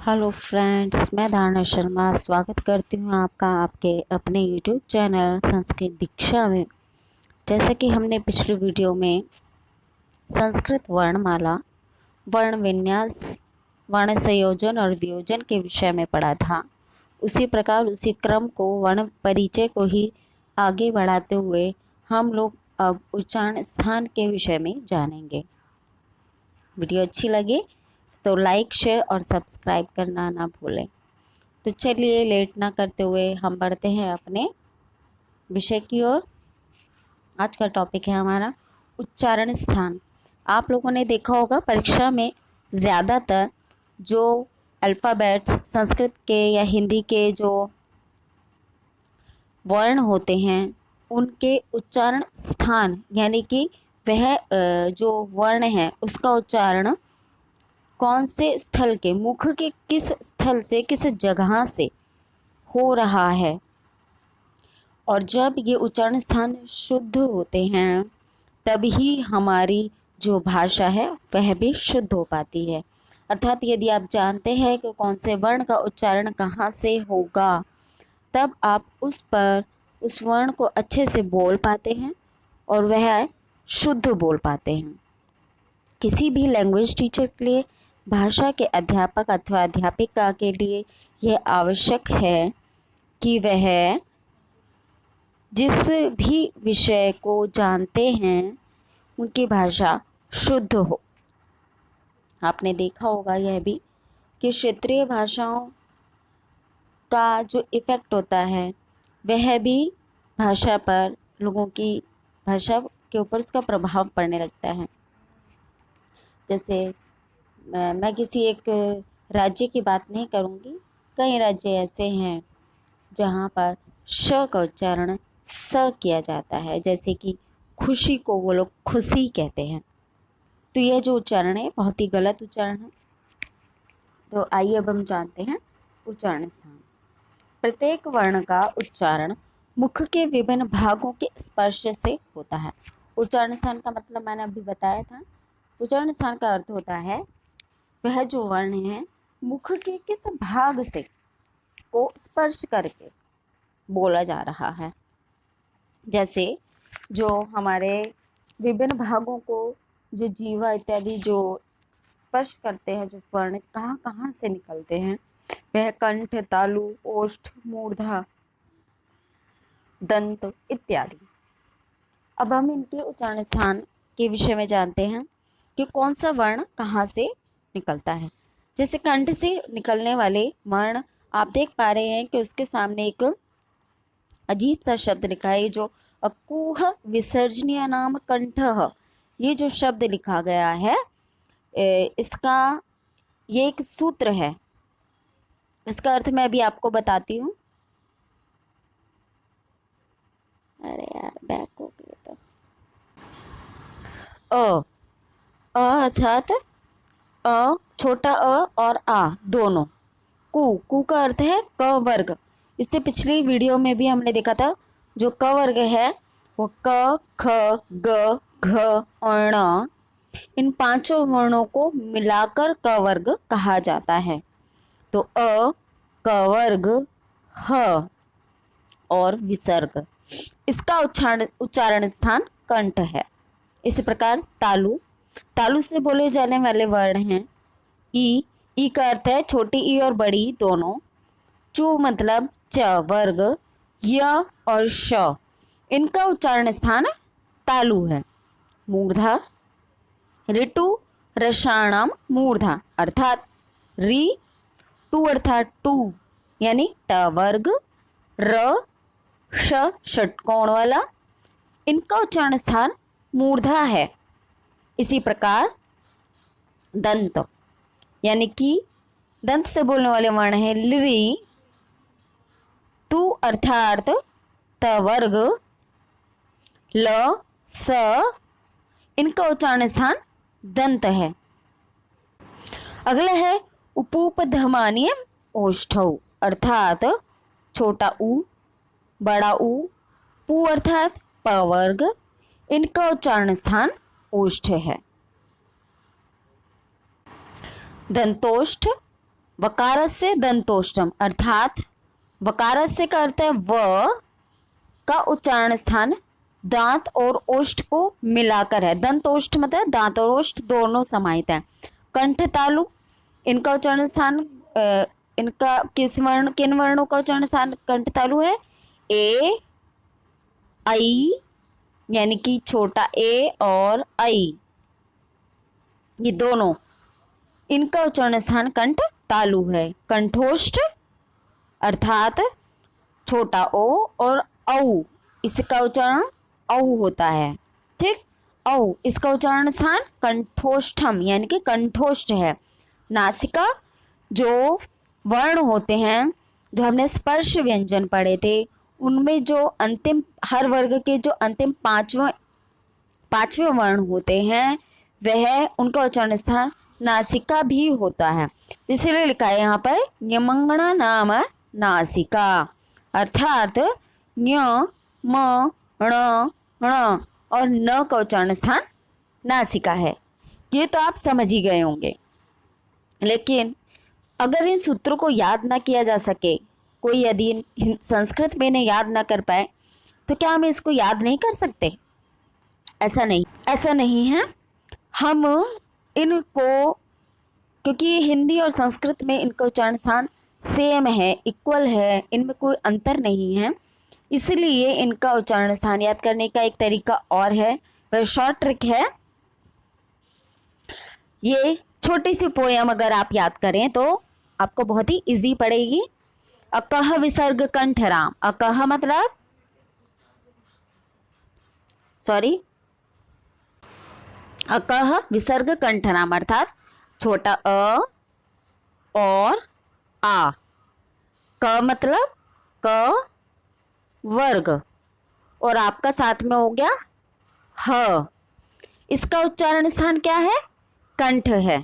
Hello friends, मैं धारणा शर्मा स्वागत करती हूँ आपका आपके अपने यूट्यूब चैनल संस्कृत दीक्षा में। जैसा कि हमने पिछले वीडियो में संस्कृत वर्णमाला, वर्ण विन्यास, वर्ण संयोजन और वियोजन के विषय में पढ़ा था, उसी प्रकार उसी क्रम को वर्ण परिचय को ही आगे बढ़ाते हुए हम लोग अब उच्चारण स्थान के विषय में जानेंगे। वीडियो अच्छी लगे तो लाइक, शेयर और सब्सक्राइब करना ना भूलें। तो चलिए लेट ना करते हुए हम बढ़ते हैं अपने विषय की ओर। आज का टॉपिक है हमारा उच्चारण स्थान। आप लोगों ने देखा होगा परीक्षा में ज़्यादातर जो अल्फ़ाबेट्स संस्कृत के या हिंदी के जो वर्ण होते हैं उनके उच्चारण स्थान यानी कि वह जो वर्ण है उसका उच्चारण कौन से स्थल के मुख के किस स्थल से किस जगह से हो रहा है, और जब ये उच्चारण स्थान शुद्ध होते हैं तभी हमारी जो भाषा है वह भी शुद्ध हो पाती है। अर्थात यदि आप जानते हैं कि कौन से वर्ण का उच्चारण कहाँ से होगा, तब आप उस वर्ण को अच्छे से बोल पाते हैं और वह शुद्ध बोल पाते हैं। किसी भी लैंग्वेज टीचर के लिए, भाषा के अध्यापक अथवा अध्यापिका के लिए यह आवश्यक है कि वह जिस भी विषय को जानते हैं उनकी भाषा शुद्ध हो। आपने देखा होगा यह भी कि क्षेत्रीय भाषाओं का जो इफ़ेक्ट होता है वह भी भाषा पर, लोगों की भाषा के ऊपर उसका प्रभाव पड़ने लगता है। जैसे मैं किसी एक राज्य की बात नहीं करूँगी, कई राज्य ऐसे हैं जहाँ पर श का उच्चारण स किया जाता है, जैसे कि खुशी को वो लोग खुशी कहते हैं। तो यह जो उच्चारण है बहुत ही गलत उच्चारण है। तो आइए अब हम जानते हैं उच्चारण स्थान। प्रत्येक वर्ण का उच्चारण मुख के विभिन्न भागों के स्पर्श से होता है। उच्चारण स्थान का मतलब मैंने अभी बताया था। उच्चारण स्थान का अर्थ होता है वह जो वर्ण है मुख के किस भाग से को स्पर्श करके बोला जा रहा है। जैसे जो हमारे विभिन्न भागों को जो जीवा इत्यादि जो स्पर्श करते हैं, जो वर्ण कहाँ कहाँ से निकलते हैं, वह कंठ, तालु, ओष्ठ, मूर्धा, दंत इत्यादि। अब हम इनके उच्चारण स्थान के विषय में जानते हैं कि कौन सा वर्ण कहाँ से निकलता है। जैसे कंठ से निकलने वाले वर्ण आप देख पा रहे हैं कि उसके सामने एक अजीब सा शब्द लिखा है, जो अकुह विसर्जनीय नाम कंठः, ये जो शब्द लिखा गया है इसका ये एक सूत्र है। इसका अर्थ मैं अभी आपको बताती हूँ। अरे यार बैक हो गया। तो अर्थात अ, छोटा अ और आ दोनों। कु का अर्थ है क वर्ग। इससे पिछली वीडियो में भी हमने देखा था जो क वर्ग है वो क, ख, ग, घ और ण, इन पांचों वर्णों को मिलाकर क वर्ग कहा जाता है। तो अ, क वर्ग, ह और विसर्ग, इसका उच्चारण स्थान कंठ है। इसी प्रकार तालु से बोले जाने वाले वर्ण हैं ई का अर्थ है छोटी ई और बड़ी ई दोनों। चू मतलब च वर्ग, य और श, इनका उच्चारण स्थान तालु है। मूर्धा, ऋतु रसाणाम मूर्धा, अर्थात री टू अर्थात टू यानी ट वर्ग, र श षटकोण वाला, इनका उच्चारण स्थान मूर्धा है। इसी प्रकार दंत यानी कि दंत से बोलने वाले वर्ण है लिरी, तु अर्थात त वर्ग, ल स, इनका उच्चारण स्थान दंत है। अगला है उपोपधमानीय ओष्ठौ, अर्थात छोटा ऊ, बड़ा ऊ, पु अर्थात प वर्ग, इनका उच्चारण स्थान ओष्ठ है। दंतोष्ठ, वकारस से दंतोष्ठम, अर्थात वकारस से का अर्थ है व का उच्चारण स्थान दांत और ओष्ठ को मिलाकर है। दंत ओष्ठ मतलब दांत और ओष्ठ दोनों समाहित है। कंठ तालु, इनका उच्चारण स्थान इनका किन वर्णों का उच्चारण स्थान कंठ तालु है? ए, आई, यानी कि छोटा ए और आई, ये दोनों, इनका उच्चारण स्थान कंठ तालु है। कंठोष्ठ अर्थात छोटा ओ और औ, इसका उच्चारण औ होता है। ठीक, औ, इसका उच्चारण स्थान कंठोष्ठम यानी कि कंठोष्ठ है। नासिका, जो वर्ण होते हैं, जो हमने स्पर्श व्यंजन पढ़े थे, उनमें जो अंतिम हर वर्ग के जो अंतिम पांचवें वर्ण होते हैं, वह उनका उच्चारण स्थान नासिका भी होता है। इसलिए लिखा है यहाँ पर न्यमंगना नाम नासिका, अर्थात न्य, म, ण, ण और न का उच्चारण स्थान नासिका है। ये तो आप समझ ही गए होंगे। लेकिन अगर इन सूत्रों को याद ना किया जा सके, कोई यदि संस्कृत में इन्हें याद ना कर पाए, तो क्या हम इसको याद नहीं कर सकते? ऐसा नहीं है। हम इनको, क्योंकि हिंदी और संस्कृत में इनका उच्चारण स्थान सेम है, इक्वल है, इनमें कोई अंतर नहीं है, इसलिए इनका उच्चारण स्थान याद करने का एक तरीका और है, वह शॉर्ट ट्रिक है। ये छोटी सी पोयम अगर आप याद करें तो आपको बहुत ही इजी पड़ेगी। अकह विसर्ग कंठराम, अकह मतलब अकह विसर्ग कंठराम अर्थात छोटा अ और आ। क मतलब क वर्ग और आपका साथ में हो गया ह। इसका उच्चारण स्थान क्या है? कंठ है।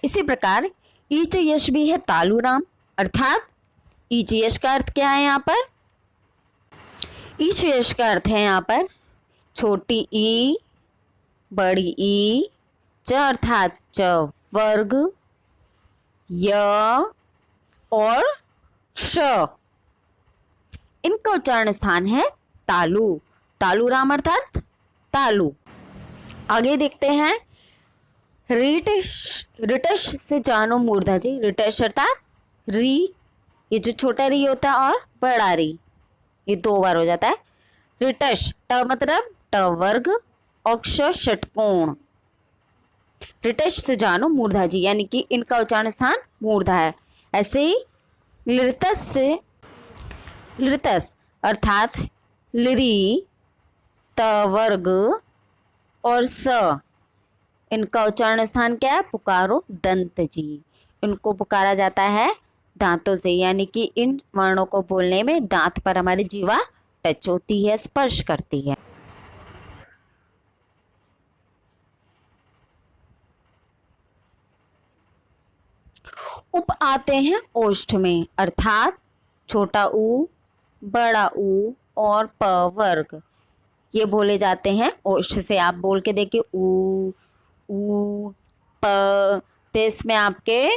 इसी प्रकार ईच यश भी है तालुराम, अर्थात ईच यश का अर्थ क्या है यहाँ पर? ईच यश का अर्थ है यहाँ पर छोटी ई, बड़ी ई, च अर्थात च वर्ग, य और श, इनका उच्चारण स्थान है तालु। तालुराम अर्थात तालु। आगे देखते हैं रिटश से जानो मूर्धा जी। रिटश अर्थात री, ये जो छोटा री होता है और बड़ा री, ये दो बार हो जाता है। रिटश, ट मतलब ट वर्ग और क्ष षटकोण। रिटश से जानो मूर्धा जी, यानी कि इनका उच्चारण स्थान मूर्धा है। ऐसे ही लिरतस अर्थात लिरी, त वर्ग और स, इनका उच्चारण स्थान क्या है? पुकारो दंत जी। इनको पुकारा जाता है दांतों से, यानी कि इन वर्णों को बोलने में दांत पर हमारी जीवा टच होती है, स्पर्श करती है। उप आते हैं ओष्ठ में, अर्थात छोटा ऊ, बड़ा ऊ और प वर्ग, ये बोले जाते हैं ओष्ठ से। आप बोल के देखिए ऊ, ऊ, प, तो इसमें आपके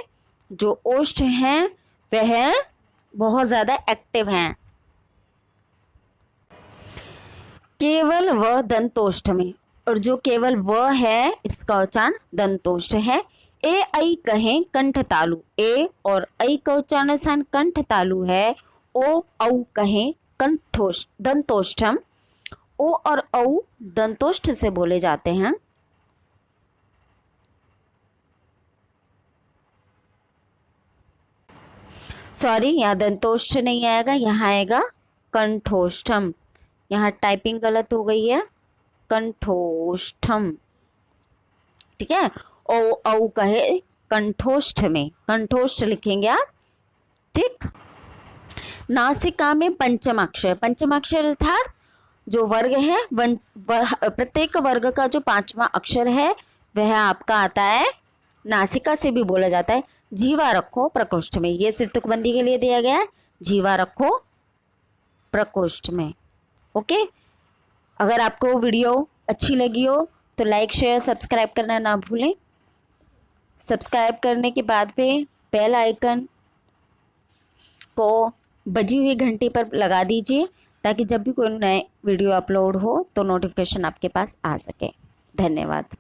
जो ओष्ठ हैं वह बहुत ज़्यादा एक्टिव हैं। केवल व दंतोष्ठ में, और जो केवल व है इसका उच्चारण दंतोष्ठ है। ए आई कहें कंठ तालु, ए और आई का उच्चारण स्थान कंठ तालु है। ओ औ कहें कंठोष्ठ दंतोष्ठम, ओ और औ दंतोष्ठ से बोले जाते हैं। सॉरी, यहाँ दंतोष्ठ नहीं आएगा, यहाँ आएगा कंठोष्ठम। यहाँ टाइपिंग गलत हो गई है, कंठोष्ठम। ठीक है, ओ औ कहे कंठोष्ठ में, कंठोष्ठ लिखेंगे आप। ठीक, नासिका में पंचमाक्षर अर्थात जो वर्ग है, प्रत्येक वर्ग का जो पांचवा अक्षर है वह आपका आता है, नासिका से भी बोला जाता है। जीवा रखो प्रकोष्ठ में, ये सिर्फ तुकबंदी के लिए दिया गया है, जीवा रखो प्रकोष्ठ में। ओके, अगर आपको वीडियो अच्छी लगी हो तो लाइक शेयर सब्सक्राइब करना ना भूलें। सब्सक्राइब करने के बाद में बेल आइकन को बजी हुई घंटी पर लगा दीजिए, ताकि जब भी कोई नए वीडियो अपलोड हो तो नोटिफिकेशन आपके पास आ सके। धन्यवाद।